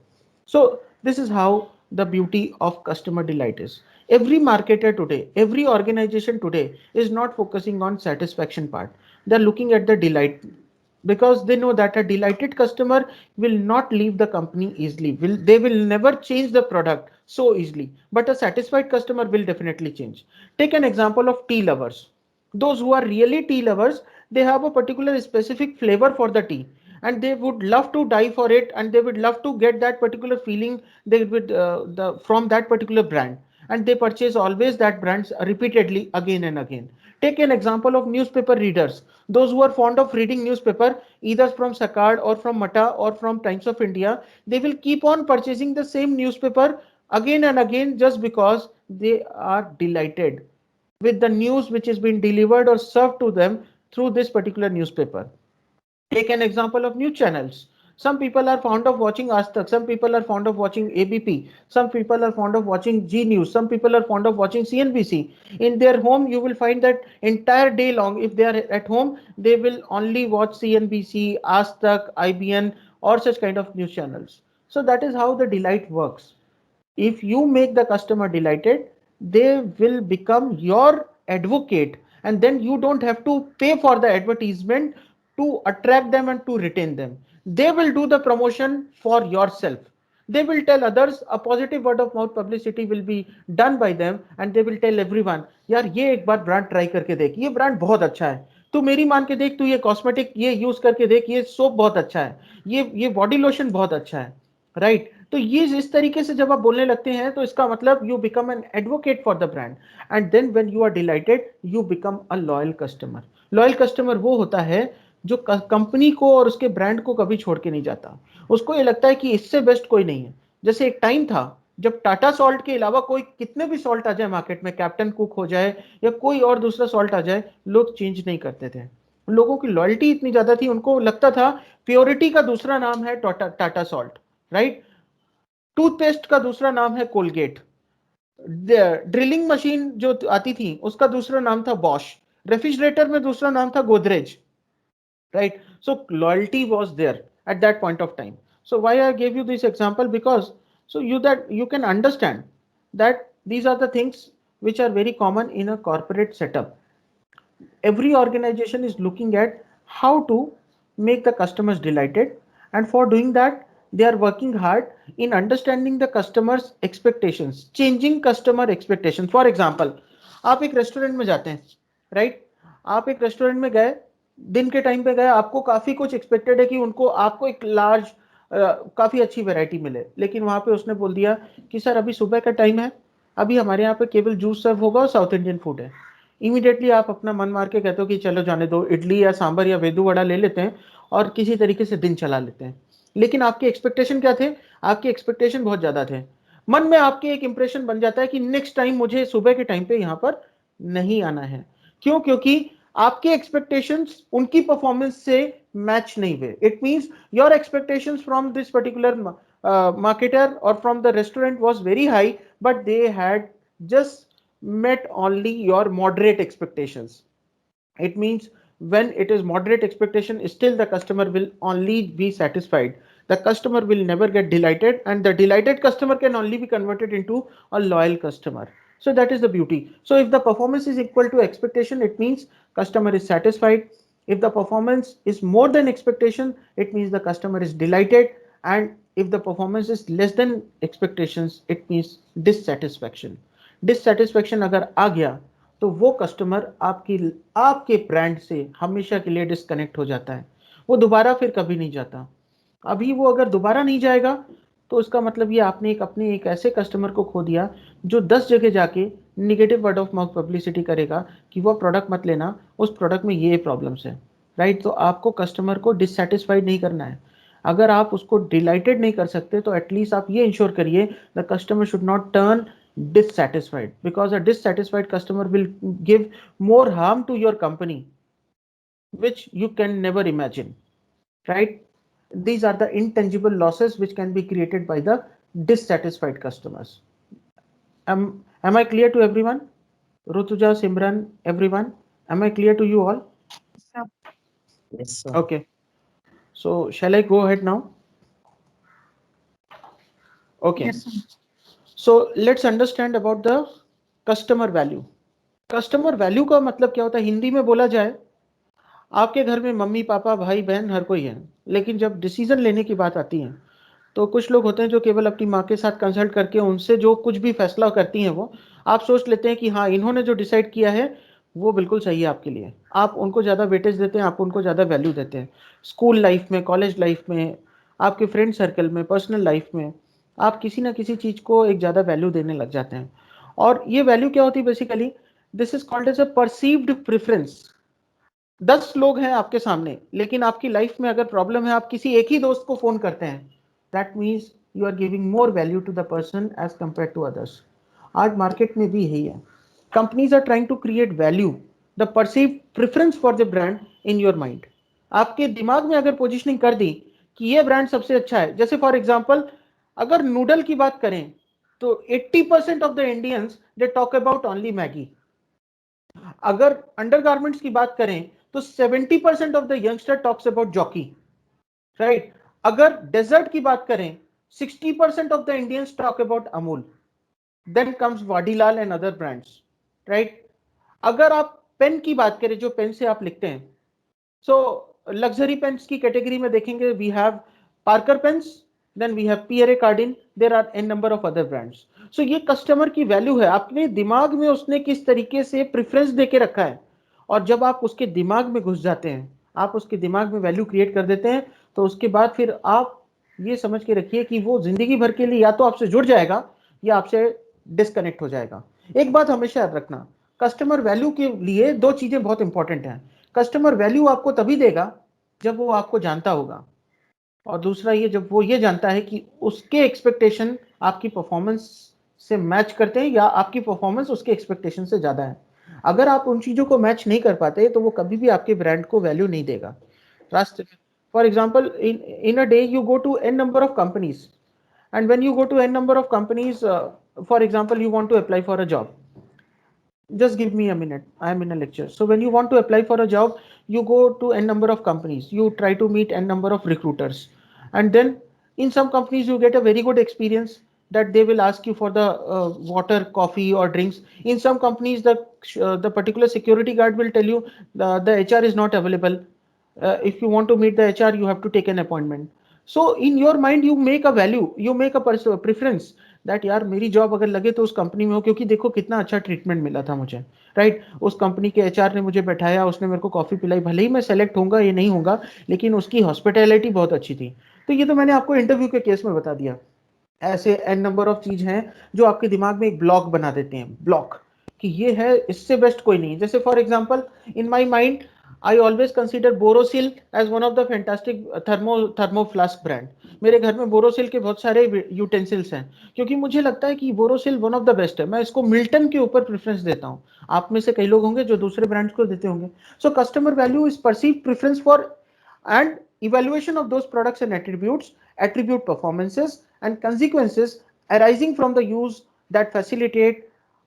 So this is how the beauty of customer delight is. Every marketer today, every organization today is not focusing on satisfaction part. They're looking at the delight, because they know that a delighted customer will not leave the company easily. They will never change the product so easily, but a satisfied customer will definitely change. Take an example of tea lovers. Those who are really tea lovers, they have a particular specific flavor for the tea, and they would love to die for it, and they would love to get that particular feeling they would from that particular brand, and they purchase always that brands repeatedly again and again. Take an example of newspaper readers. Those who are fond of reading newspaper, either from Sakad or from Mata or from Times of India, they will keep on purchasing the same newspaper again and again, just because they are delighted with the news which is being delivered or served to them through this particular newspaper. Take an example of news channels. Some people are fond of watching Aaj Tak, some people are fond of watching ABP, some people are fond of watching G News, some people are fond of watching CNBC. In their home, you will find that entire day long, if they are at home, they will only watch CNBC, Aaj Tak, IBN, or such kind of news channels. So that is how the delight works. If you make the customer delighted, they will become your advocate, and then you don't have to pay for the advertisement to attract them and to retain them. They will do the promotion for yourself. They will tell others. A positive word of mouth publicity will be done by them, and they will tell everyone, यार ये एक बार brand try करके देख, ये brand बहुत अच्छा है, तू मेरी मान के देख, तू ये कॉस्मेटिक ये यूज करके देख, ये सोप बहुत अच्छा है, ये बॉडी लोशन बहुत अच्छा है, राइट? तो ये इस तरीके से जब आप बोलने लगते हैं, तो इसका मतलब you become an advocate for the brand, and then when you are delighted, you become a loyal customer. Loyal customer वो होता है जो कंपनी को और उसके ब्रांड को कभी छोड़ के नहीं जाता. उसको ये लगता है कि इससे बेस्ट कोई नहीं है. जैसे एक टाइम था जब टाटा सॉल्ट के अलावा कोई कितने भी सॉल्ट आ जाए मार्केट में, कैप्टन कुक हो जाए या कोई और दूसरा सॉल्ट आ जाए, लोग चेंज नहीं करते थे। लोगों की लॉयल्टी इतनी ज्यादा थी, उनको लगता था प्योरिटी का दूसरा नाम है टाटा सॉल्ट, राइट। टूथपेस्ट का दूसरा नाम है कोलगेट, ड्रिलिंग मशीन जो आती थी उसका दूसरा नाम था बॉश, रेफ्रिजरेटर में दूसरा नाम था Godrej, right? So loyalty was there at that point of time. So why I gave you this example, because so you can understand that these are the things which are very common in a corporate setup. Every organization is looking at how to make the customers delighted, and for doing that they are working hard in understanding the customers expectations, changing customer expectations. For example, आप एक restaurant में जाते हैं, right? आप एक restaurant में गए, दिन के टाइम पे गए, आपको काफी कुछ एक्सपेक्टेड है कि उनको आपको एक लार्ज काफी अच्छी वैरायटी मिले, लेकिन वहां पे उसने बोल दिया कि सर अभी सुबह का टाइम है, अभी हमारे यहाँ पे केवल जूस सर्व होगा और साउथ इंडियन फूड है। इमीडिएटली आप अपना मन मार के कहते हो कि चलो जाने दो, इडली या सांबर या वेदू वड़ा ले लेते हैं और किसी तरीके से दिन चला लेते हैं। लेकिन आपके एक्सपेक्टेशन क्या थे? आपके एक्सपेक्टेशन बहुत ज्यादा थे। मन में आपके एक इंप्रेशन बन जाता है कि नेक्स्ट टाइम मुझे सुबह के टाइम पे यहाँ पर नहीं आना है। क्यों? क्योंकि आपके एक्सपेक्टेशंस उनकी परफॉर्मेंस से मैच नहीं हुए। It means your expectations from this particular marketer or from the restaurant was very high, but they had just met only your moderate expectations. It means when it is moderate expectation, still the customer will only be satisfied. The customer will never get delighted, and the delighted customer can only be converted into a loyal customer. So that is the beauty. So if the performance is equal to expectation, it means customer is satisfied. If the performance is more than expectation, it means the customer is delighted. And if the performance is less than expectations, it means dissatisfaction. Dissatisfaction अगर आ गया तो वो customer आपके brand से हमेशा के लिए disconnect हो जाता है, वो दोबारा फिर कभी नहीं जाता। अभी वो अगर दोबारा नहीं जाएगा तो उसका मतलब ये आपने अपने एक ऐसे कस्टमर को खो दिया जो 10 जगह जाके negative word of mouth publicity करेगा कि वो प्रोडक्ट मत लेना, उस प्रोडक्ट में ये प्रॉब्लम्स है, राइट। तो आपको कस्टमर को डिससेटिस्फाइड नहीं करना है। अगर आप उसको डिलाइटेड नहीं कर सकते तो एटलीस्ट आप ये इंश्योर करिए the customer should not turn dissatisfied, because a dissatisfied customer will give more harm to your company which you can never imagine, right? These are the intangible losses which can be created by the dissatisfied customers. Am I clear to everyone? Rutuja, Simran, everyone, am I clear to you all? Yes, sir. Okay, so shall I go ahead now? Okay. Yes, sir. So let's understand about the customer value. Customer value का मतलब क्या होता है? हिंदी में बोला जाए, आपके घर में मम्मी पापा भाई बहन हर कोई है, लेकिन जब डिसीजन लेने की बात आती है तो कुछ लोग होते हैं जो केवल अपनी माँ के साथ कंसल्ट करके उनसे जो कुछ भी फैसला करती हैं वो आप सोच लेते हैं कि हाँ इन्होंने जो डिसाइड किया है वो बिल्कुल सही है आपके लिए। आप उनको ज़्यादा वेटेज देते हैं, आप उनको ज़्यादा वैल्यू देते हैं। स्कूल लाइफ में, कॉलेज लाइफ में, आपके फ्रेंड सर्कल में, पर्सनल लाइफ में आप किसी ना किसी चीज़ को एक ज़्यादा वैल्यू देने लग जाते हैं। और ये वैल्यू क्या होती है? Basically this is called as a perceived preference. 10 लोग हैं आपके सामने, लेकिन आपकी लाइफ में अगर प्रॉब्लम है आप किसी एक ही दोस्त को फोन करते हैं, that means you are giving more value to the person as compare to others. आज मार्केट में भी यही है। Companies are trying to create value, the perceive preference for the brand in your mind. आपके दिमाग में अगर पोजिशनिंग कर दी कि ये ब्रांड सबसे अच्छा है, जैसे फॉर एग्जाम्पल अगर नूडल की बात करें तो 80% of the Indians they talk about only Maggi. अगर अंडरगारमेंट्स की बात करें तो 70% of the youngster talks about Jockey, right. अगर डेजर्ट की बात करें 60% of the Indians talk about Amul, then comes Vadilal and other brands, right. अगर आप पेन की बात करें, जो पेन से आप लिखते हैं, सो लग्जरी पेन्स की कैटेगरी में देखेंगे, we have Parker pens, then we have Pierre Cardin, there are an number of other brands. So ये कस्टमर की वैल्यू है, अपने दिमाग में उसने किस तरीके से प्रेफरेंस देके रखा है, और जब आप उसके दिमाग में घुस जाते हैं, आप उसके दिमाग में वैल्यू क्रिएट कर देते हैं, तो उसके बाद फिर आप ये समझ के रखिए कि वो जिंदगी भर के लिए या तो आपसे जुड़ जाएगा या आपसे डिस्कनेक्ट हो जाएगा। एक बात हमेशा याद रखना, कस्टमर वैल्यू के लिए दो चीजें बहुत इंपॉर्टेंट हैं। कस्टमर वैल्यू आपको तभी देगा जब वो आपको जानता होगा, और दूसरा ये जब वो ये जानता है कि उसके एक्सपेक्टेशन आपकी परफॉर्मेंस से मैच करते हैं या आपकी परफॉर्मेंस उसके एक्सपेक्टेशन से ज्यादा है। अगर आप उन चीजों को मैच नहीं कर पाते तो वो कभी भी आपके ब्रांड को वैल्यू नहीं देगा। Trust, for example in a day you go to an number of companies, and when you go to n number of companies, for example you want to apply for a job, just give me a minute, I am in a lecture. So when you want to apply for a job, you go to n number of companies, you try to meet n number of recruiters, and then in some companies you get a very good experience that they will ask you for the water, coffee or drinks. In some companies the particular security guard will tell you the HR is not available. If you want to meet the HR you have to take an appointment. So in your mind you make a value, you make a preference that यार मेरी job अगर लगे तो उस company में हो, क्योंकि देखो कितना अच्छा ट्रीटमेंट मिला था मुझे, राइट। उस कंपनी के एचआर ने मुझे बैठाया, उसने मेरे को कॉफी पिलाई, भले ही मैं सेलेक्ट होऊंगा ये नहीं होगा, लेकिन उसकी हॉस्पिटैलिटी बहुत अच्छी थी। तो ये तो मैंने आपको इंटरव्यू के केस में बता दिया। ऐसे एन नंबर ऑफ चीज हैं जो आपके दिमाग में एक ब्लॉक बना देते हैं, ब्लॉक, कि ये है, इससे बेस्ट कोई नहीं। जैसे for example in my mind I always consider Borosil as one of the fantastic thermo flask brand. मेरे घर में बोरोसिल के बहुत सारे यूटेंसिल्स हैं, क्योंकि मुझे लगता है कि Borosil one of the best है। मैं इसको मिल्टन के ऊपर प्रेफरेंस देता हूँ। आप में से कई लोग होंगे जो दूसरे ब्रांड्स को देते होंगे। So customer value is perceive preference for and evaluation of those products and attributes, attribute performances and consequences arising from the use that facilitate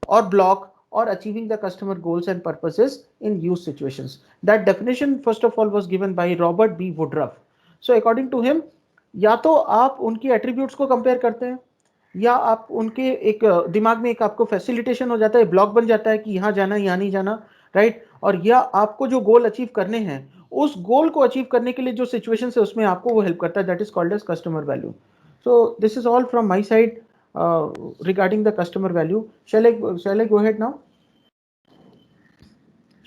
or block or achieving the customer goals and purposes in use situations. That definition first of all was given by Robert B. Woodruff. So according to him, या तो आप उनकी attributes को compare करते हैं, या आप उनके एक दिमाग में एक आपको फैसिलिटेशन हो जाता है, ब्लॉक बन जाता है कि यहाँ जाना यहाँ नहीं जाना, राइट। और या आपको जो गोल अचीव करने हैं, उस गोल को अचीव करने के लिए जो सिचुएशन है उसमें आपको वो हेल्प करता है, that is called as customer value. So this is all from my side regarding the customer value. Shall I go ahead now?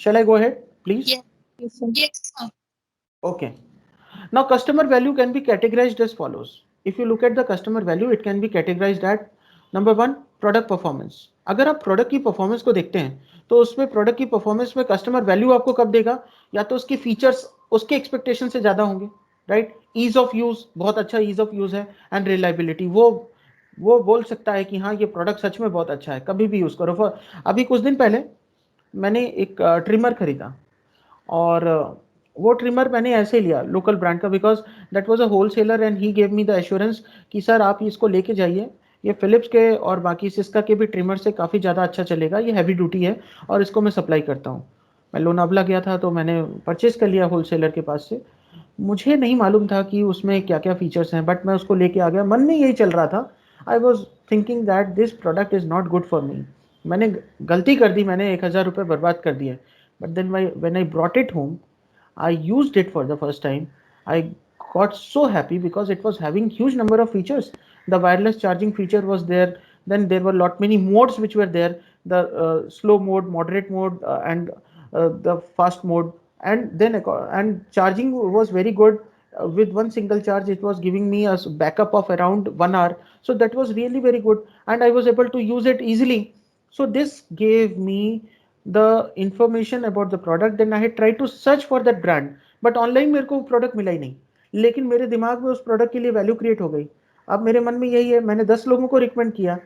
Shall I go ahead, please? Yes, sir. Yes, sir. Okay. Now customer value can be categorized as follows. If you look at the customer value, it can be categorized at number 1, product performance. अगर आप product की performance को देखते हैं तो उसमें product की performance में कस्टमर वैल्यू आपको कब देगा, या तो उसके फीचर्स उसके एक्सपेक्टेशन से ज्यादा होंगे, राइट। ईज ऑफ यूज, बहुत अच्छा ईज ऑफ यूज है, एंड रिलायबिलिटी, वो बोल सकता है कि हाँ ये प्रोडक्ट सच में बहुत अच्छा है, कभी भी यूज करो। अभी कुछ दिन पहले मैंने एक ट्रिमर खरीदा, और वो ट्रिमर मैंने ऐसे लिया लोकल ब्रांड का, because that was a wholesaler and he gave me the assurance कि सर आप इसको लेके जाइए, ये फिलिप्स के और बाकी सिस्का के भी ट्रिमर से काफ़ी ज़्यादा अच्छा चलेगा, ये हैवी ड्यूटी है और इसको मैं सप्लाई करता हूँ। मैं लोनावला गया था तो मैंने परचेज कर लिया होलसेलर के पास से। मुझे नहीं मालूम था कि उसमें क्या क्या फीचर्स हैं, बट मैं उसको लेके आ गया, मन में यही चल रहा था, I was thinking that this product is not good for me. मैंने गलती कर दी, मैंने 1000 रुपये बर्बाद कर दिए। But then when I brought it home, I used it for the first time. I got so happy because it was having huge number of features. The wireless charging feature was there. Then there were lot many modes which were there. The slow mode, moderate mode, and the fast mode. And then and charging was very good. With one single charge, it was giving me a backup of around 1 hour. So that was really very good, and I was able to use it easily. So this gave me the information about the product. Then I had tried to search for that brand, but online मेरे को product मिला ही नहीं, लेकिन मेरे दिमाग में उस product के लिए वैल्यू क्रिएट हो गई। अब मेरे मन में यही है, मैंने 10 लोगों को रिकमेंड किया,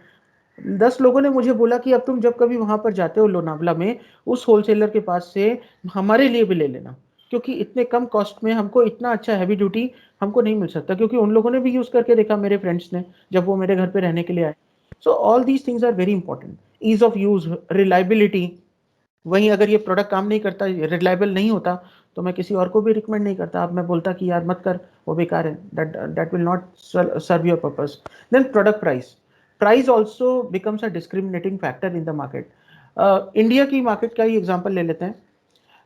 10 लोगों ने मुझे बोला कि अब तुम जब कभी वहां पर जाते हो लोनावला में, उस होलसेलर के पास से हमारे लिए भी ले लेना, क्योंकि इतने कम कॉस्ट में हमको इतना अच्छा हैवी ड्यूटी हमको नहीं मिल सकता, क्योंकि उन लोगों ने भी यूज करके देखा, मेरे फ्रेंड्स ने, जब वो मेरे घर पे रहने के लिए आए। So all these things are very important. Ease of use, reliability. वहीं अगर ये प्रोडक्ट काम नहीं करता, रिलायबल नहीं होता, तो मैं किसी और को भी रिकमेंड नहीं करता। अब मैं बोलता कि यार मत कर, वो बेकार है, that will not serve your purpose. Then product price, price also becomes a discriminating factor in the market. India की मार्केट का ही एग्जाम्पल ले लेते हैं।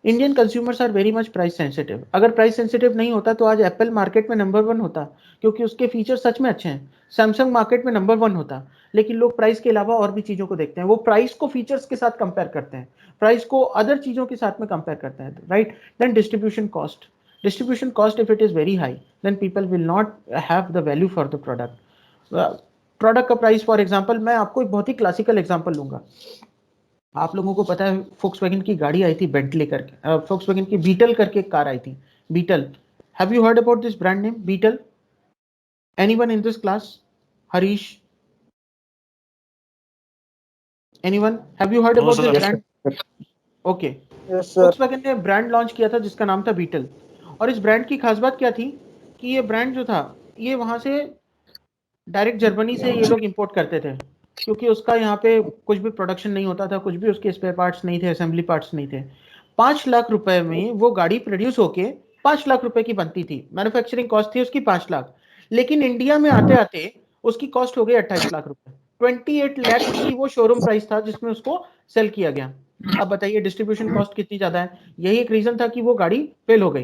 Indian consumers are very much price sensitive. अगर प्राइस सेंसिटिव नहीं होता तो आज एप्पल मार्केट में नंबर 1 होता, क्योंकि उसके फीचर सच में अच्छे हैं। सैमसंग मार्केट में नंबर 1 होता, लेकिन लोग प्राइस के अलावा और भी चीजों को देखते हैं, वो प्राइस को फीचर्स के साथ कंपेयर करते हैं, प्राइस को अदर चीजों के साथ में कंपेयर करते हैं, right. Then distribution cost, distribution cost if it is very high, then people will not have the value for the product. Product का प्राइस, फॉर एग्जाम्पल मैं आपको एक बहुत ही क्लासिकल एग्जाम्पल लूंगा। आप लोगों को पता है फोक्सवैगन की गाड़ी आई थी बेंटली करके, फोक्सवैगन की बीटल करके एक कार आई थी, Beetle. Have you heard about this brand name Beetle? Anyone in this class? Harish, Anyone? Have you heard No, about sir. this Yes, brand? sir. Okay. Yes, sir. Volkswagen ने brand launch किया था जिसका नाम था beetle, और इस brand की खास बात क्या थी कि ये ब्रांड जो था ये वहां से डायरेक्ट जर्मनी से ये लोग इंपोर्ट करते थे, क्योंकि उसका यहाँ पे कुछ भी प्रोडक्शन नहीं होता था, कुछ भी उसके स्पेयर पार्ट्स नहीं थे, असेंबली पार्ट्स नहीं थे। 5 लाख रुपए में वो गाड़ी प्रोड्यूस होके 5 लाख रुपए की बनती थी, मैन्युफैक्चरिंग कॉस्ट थी उसकी 5 लाख, लेकिन इंडिया में आते आते उसकी कॉस्ट हो गई 28 लाख रुपए। 28 लाख की वो शोरूम प्राइस था जिसमें उसको सेल किया गया। अब बताइए डिस्ट्रीब्यूशन कॉस्ट कितनी ज्यादा है। यही एक रीजन था कि वो गाड़ी फेल हो गई,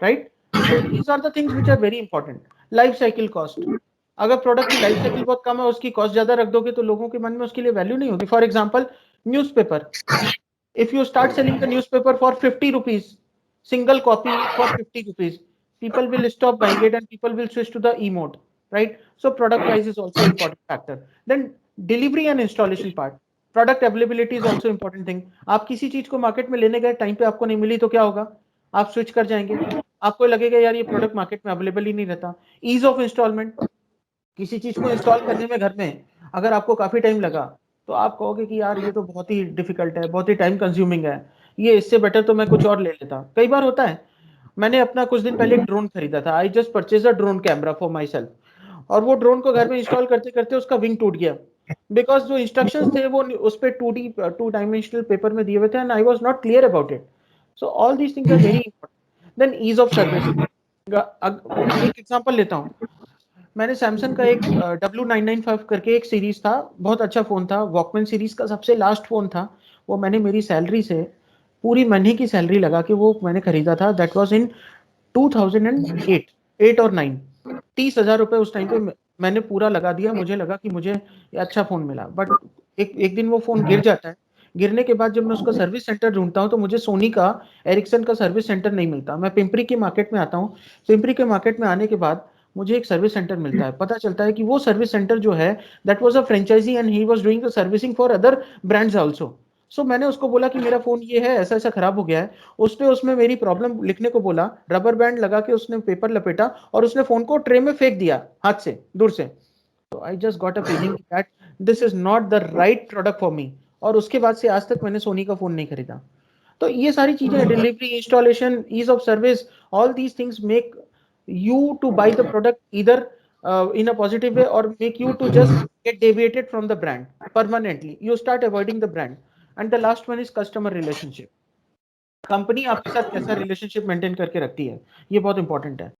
right. So these are the things which are very important. Life cycle cost, अगर प्रोडक्ट की लाइफ साइकिल बहुत कम है, उसकी कॉस्ट ज्यादा रख दोगे तो लोगों के मन में उसके लिए वैल्यू नहीं होगी। For example newspaper, if you start selling the newspaper for 50 rupees, single copy for 50 rupees, people will stop buying it and people will switch to the e-mode, right? So product price is also important factor. Then delivery and installation part, product availability is also important thing. आप किसी चीज को market में लेने गए, time पे आपको नहीं मिली तो क्या होगा, आप स्विच कर जाएंगे, आपको लगेगा यार ये प्रोडक्ट मार्केट में अवेलेबल ही नहीं रहता। ईज ऑफ इंस्टॉलमेंट, किसी चीज को इंस्टॉल करने में घर में अगर आपको काफी टाइम लगा तो आप कहोगे कि यार ये तो बहुत ही डिफिकल्ट है, बहुत ही टाइम कंज्यूमिंग है, ये इससे बेटर तो मैं कुछ और ले लेता। कई बार होता है। मैंने अपना कुछ दिन पहले एक ड्रोन खरीदा था, I just purchase a drone camera for my self, और वो ड्रोन को घर में इंस्टॉल करते करते उसका विंग टूट गया, बिकॉज जो इंस्ट्रक्शंस थे वो उस पर 2D 2 डायमेंशनल पेपर में दिए हुए थे and I was not clear about it. So all these things are very important. Then ease of service, एक एग्जाम्पल लेता हूँ। मैंने सैमसंग का एक W995 करके एक सीरीज था, बहुत अच्छा फोन था, वॉकमैन सीरीज का सबसे लास्ट फोन था। वो मैंने मेरी सैलरी से, पूरी महीने की सैलरी लगा के वो मैंने खरीदा था। दैट वाज इन 2008, 8 और 9। 30,000 रुपए उस टाइम पे मैंने पूरा लगा दिया। मुझे लगा कि मुझे ये अच्छा फोन मिला, बट एक दिन वो फोन गिर जाता है। गिरने के बाद जब मैं उसका सर्विस सेंटर ढूंढता हूँ तो मुझे सोनी का, एरिक्सन का सर्विस सेंटर नहीं मिलता। मैं पिंपरी के मार्केट में आता हूँ, पिंपरी के मार्केट में आने के बाद मुझे एक सर्विस सेंटर मिलता है। पता चलता है कि वो सर्विस सेंटर जो है that was a franchisee and he was doing the servicing for other brands also. So मैंने उसको बोला कि मेरा फोन ये है, ऐसा ऐसा खराब हो गया है। उसने मेरी प्रॉब्लम लिखने को बोला, रबर बैंड लगा के उसने पेपर लपेटा और उसने फोन को ट्रे में फेंक दिया हाथ से, दूर से। तो I just got a feeling that this is not the right product for me, और उसके बाद से आज तक मैंने सोनी का फोन नहीं खरीदा। तो ये सारी चीजें, delivery, installation, ease of service, all these things make you to buy the product either in a positive way or make you to just get deviated from the brand permanently. You start avoiding the brand. And the last one is customer relationship. Company आपके साथ कैसा relationship maintain करके रखती है, ये बहुत important है।